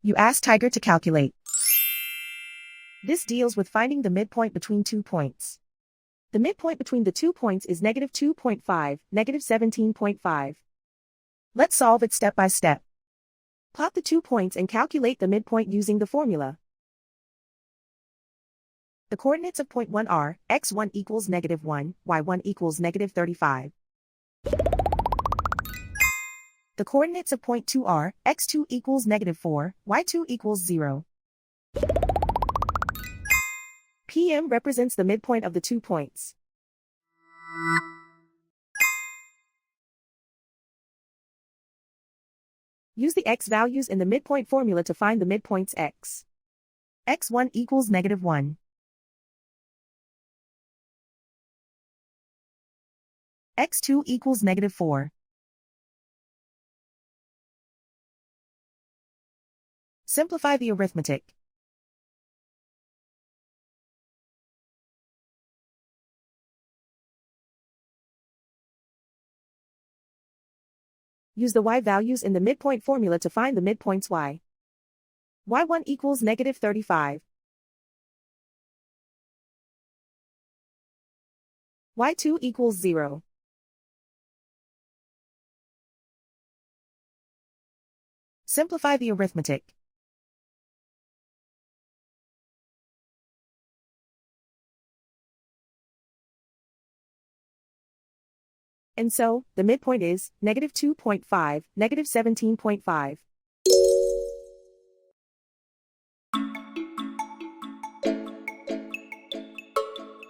You ask Tiger to calculate. This deals with finding the midpoint between 2 points. The midpoint between the 2 points is -2.5, -17.5. Let's solve it step by step. Plot the 2 points and calculate the midpoint using the formula. The coordinates of point 1 are, x1 equals -1, y1 equals -35. The coordinates of point 2 are, x2 equals -4, y2 equals 0. PM represents the midpoint of the 2 points. Use the x values in the midpoint formula to find the midpoints x. x1 equals -1. x2 equals -4. Simplify the arithmetic. Use the y values in the midpoint formula to find the midpoints y. y1 equals -35. y2 equals 0. Simplify the arithmetic. And so, the midpoint is -2.5, -17.5.